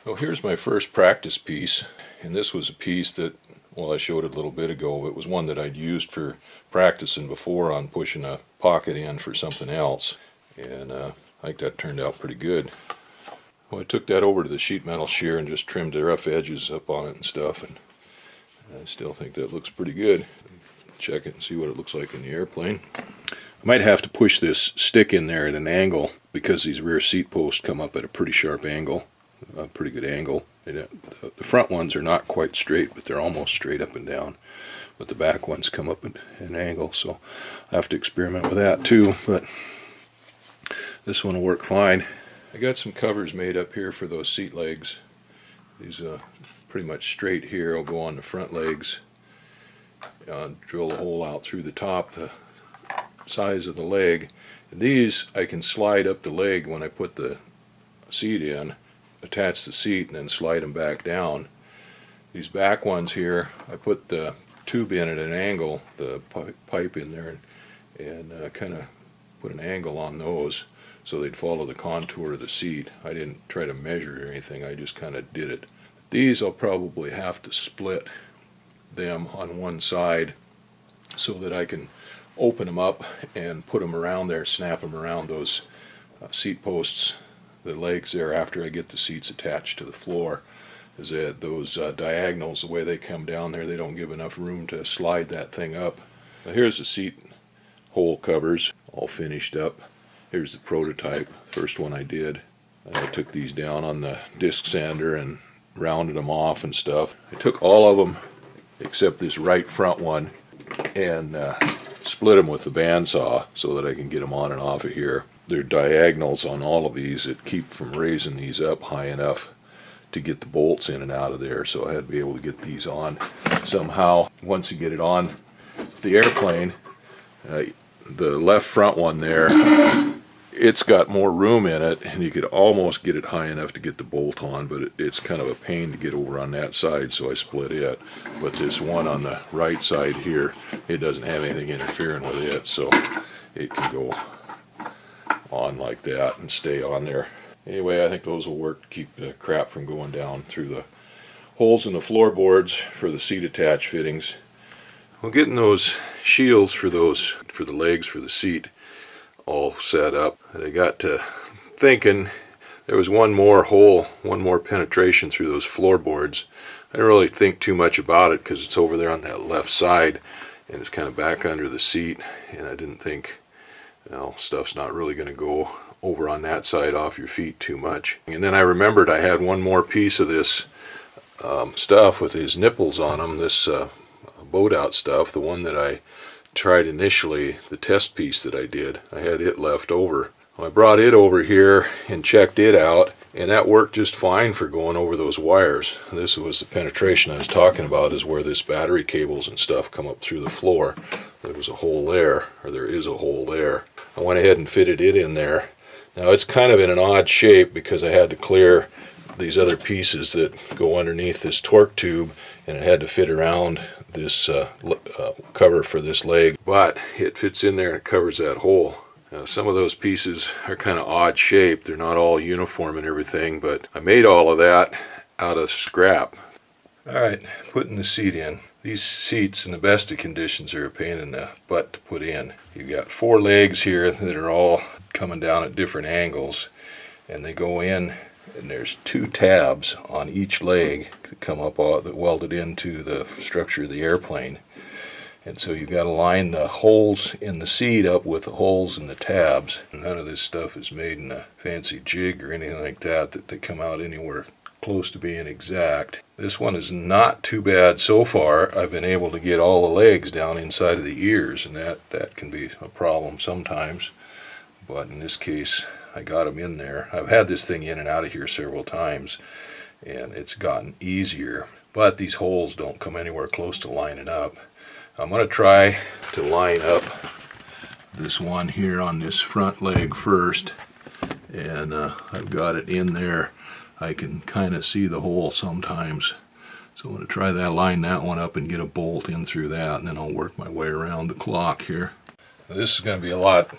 So here's my first practice piece, and this was a piece that, well, I showed it a little bit ago. It was one that I'd used for practicing before on pushing a pocket in for something else, and I think that turned out pretty good. Well, I took that over to the sheet metal shear and just trimmed the rough edges up on it and stuff, and I still think that looks pretty good. Check it and see what it looks like in the airplane. I might have to push this stick in there at an angle because these rear seat posts come up at a pretty sharp angle. A pretty good angle. The front ones are not quite straight, but they're almost straight up and down. But the back ones come up at an angle, so I have to experiment with that too. But this one will work fine. I got some covers made up here for those seat legs. These pretty much straight here. I'll go on the front legs. Drill a hole out through the top, the size of the leg. And these I can slide up the leg when I put the seat in. Attach the seat and then slide them back down. These back ones here, I put the tube in at an angle, the pipe in there, and kind of put an angle on those so they'd follow the contour of the seat. I didn't try to measure or anything, I just kind of did it. These I'll probably have to split them on one side so that I can open them up and put them around there, snap them around those seat posts, the legs there after I get the seats attached to the floor. Is that those diagonals, the way they come down there, they don't give enough room to slide that thing up. Now here's the seat hole covers all finished up. Here's the prototype, first one I did. And I took these down on the disc sander and rounded them off and stuff. I took all of them except this right front one and split them with the bandsaw so that I can get them on and off of here. There are diagonals on all of these that keep from raising these up high enough to get the bolts in and out of there, so I had to be able to get these on somehow. Once you get it on the airplane, the left front one there, it's got more room in it and you could almost get it high enough to get the bolt on, but it's kind of a pain to get over on that side, so I split it. But this one on the right side here, it doesn't have anything interfering with it, so it can go on like that and stay on there. Anyway, I think those will work to keep the crap from going down through the holes in the floorboards for the seat attach fittings. Well, getting those shields for the legs for the seat all set up, I got to thinking there was one more hole, one more penetration through those floorboards. I didn't really think too much about it because it's over there on that left side and it's kind of back under the seat, and I didn't think, well, stuff's not really going to go over on that side off your feet too much. And then I remembered I had one more piece of this stuff with these nipples on them, this boat out stuff, the one that I tried initially, the test piece that I did. I had it left over. Well, I brought it over here and checked it out, and that worked just fine for going over those wires. This was the penetration I was talking about, is where this battery cables and stuff come up through the floor. There was a hole there, or there is a hole there. I went ahead and fitted it in there. Now it's kind of in an odd shape because I had to clear these other pieces that go underneath this torque tube, and it had to fit around this cover for this leg, but it fits in there and it covers that hole. Now, some of those pieces are kind of odd shaped. They're not all uniform and everything, but I made all of that out of scrap. Alright, putting the seat in. These seats in the best of conditions are a pain in the butt to put in. You've got 4 legs here that are all coming down at different angles, and they go in, and there's 2 tabs on each leg that come up that welded into the structure of the airplane. And so you've got to line the holes in the seat up with the holes in the tabs. None of this stuff is made in a fancy jig or anything like that they come out anywhere close to being exact. This one is not too bad so far. I've been able to get all the legs down inside of the ears, and that can be a problem sometimes. But in this case, I got them in there. I've had this thing in and out of here several times, and it's gotten easier. But these holes don't come anywhere close to lining up. I'm going to try to line up this one here on this front leg first, and I've got it in there. I can kind of see the hole sometimes, so I'm going to try that, line that one up and get a bolt in through that, and then I'll work my way around the clock here. Now, this is going to be a lot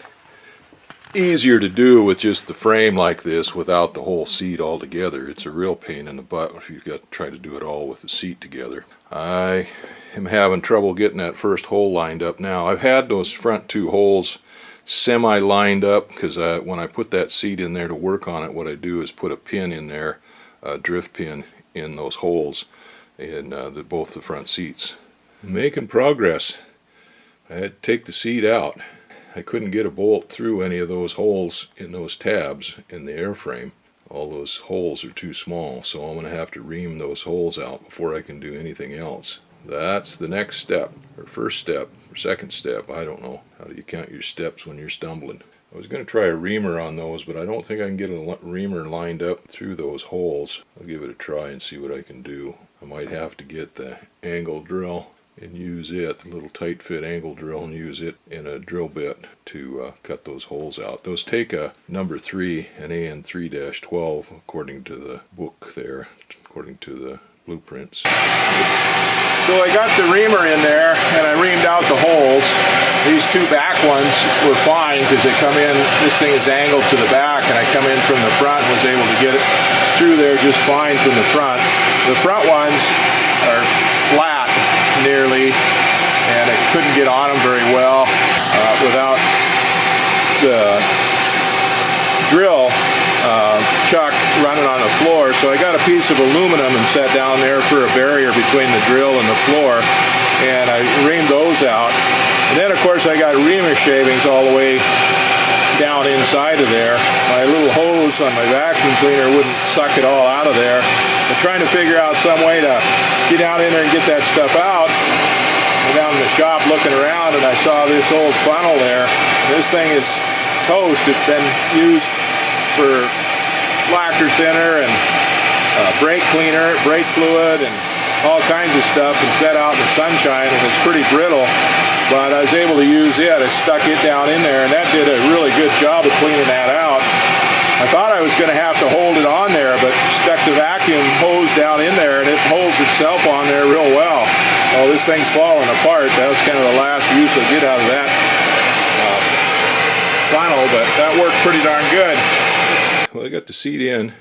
easier to do with just the frame like this without the whole seat all together. It's a real pain in the butt if you've got to try to do it all with the seat together. I am having trouble getting that first hole lined up now. I've had those front two holes semi-lined up because when I put that seat in there to work on it, what I do is put a pin in there, a drift pin in those holes in both the front seats. Making progress. I had to take the seat out. I couldn't get a bolt through any of those holes in those tabs in the airframe. All those holes are too small, so I'm going to have to ream those holes out before I can do anything else. That's the next step, or first step, or second step, I don't know. How do you count your steps when you're stumbling? I was going to try a reamer on those, but I don't think I can get a reamer lined up through those holes. I'll give it a try and see what I can do. I might have to get the angle drill and use it, the little tight fit angle drill, and use it in a drill bit to cut those holes out. Those take a number 3, an AN 3-12, according to the book there, according to the blueprints. So I got the reamer in there and I reamed out the holes. These two back ones were fine because they come in, this thing is angled to the back, and I come in from the front and was able to get it through there just fine from the front. The front ones are flat nearly, and I couldn't get on them very well without the drill chuck running on the floor. So I got a piece of aluminum and set down there for a barrier between the drill and the floor, and I reamed those out. And then of course I got reamer shavings all the way down inside of there. My little hose on my vacuum cleaner wouldn't suck it all out of there. I'm trying to figure out some way to get down in there and get that stuff out. I'm down in the shop looking around and I saw this old funnel there. This thing is toast. It's been used for lacquer thinner and brake cleaner, brake fluid, and all kinds of stuff, and set out in the sunshine, and it's pretty brittle. But I was able to use it. I stuck it down in there, and that did a really good job of cleaning that out. I thought I was going to have to hold it on there, but stuck the vacuum hose down in there, and it holds itself on there real well. Oh, this thing's falling apart. That was kind of the last use I get out of that funnel, but that worked pretty darn good. Well, I got the seat in.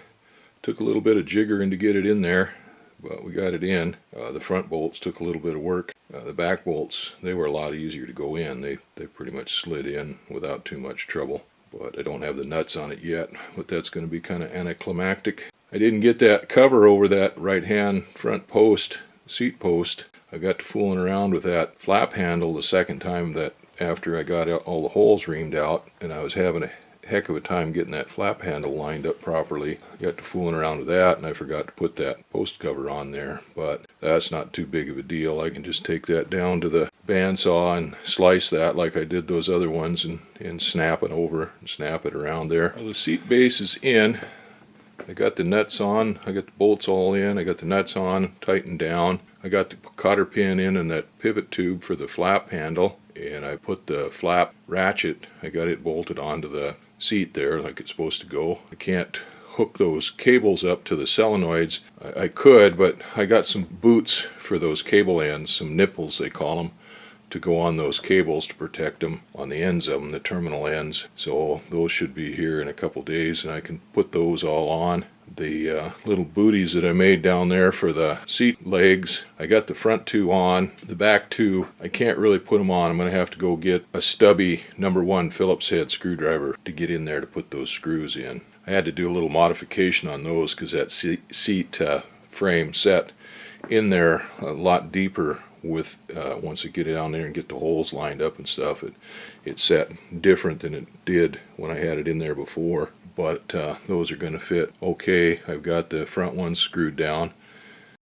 Took a little bit of jiggering to get it in there, but we got it in. The front bolts took a little bit of work. The back bolts, they were a lot easier to go in. They pretty much slid in without too much trouble. But I don't have the nuts on it yet, but that's going to be kind of anticlimactic. I didn't get that cover over that right-hand front post, seat post. I got to fooling around with that flap handle the second time that after I got all the holes reamed out, and I was having a heck of a time getting that flap handle lined up properly. I got to fooling around with that, and I forgot to put that post cover on there, but that's not too big of a deal. I can just take that down to the bandsaw and slice that like I did those other ones, and snap it over and snap it around there. Well, the seat base is in. I got the nuts on, I got the bolts all in, I got the nuts on, tightened down. I got the cotter pin in and that pivot tube for the flap handle, and I put the flap ratchet, I got it bolted onto the seat there like it's supposed to go. I can't hook those cables up to the solenoids. I could, but I got some boots for those cable ends, some nipples they call them, to go on those cables to protect them on the ends of them, the terminal ends. So those should be here in a couple days, and I can put those all on. The little booties that I made down there for the seat legs, I got the front two on. The back two, I can't really put them on. I'm going to have to go get a stubby #1 Phillips head screwdriver to get in there to put those screws in. I had to do a little modification on those because that seat frame set in there a lot deeper with once I get it down there and get the holes lined up and stuff. It set different than it did when I had it in there before. But those are going to fit okay. I've got the front ones screwed down.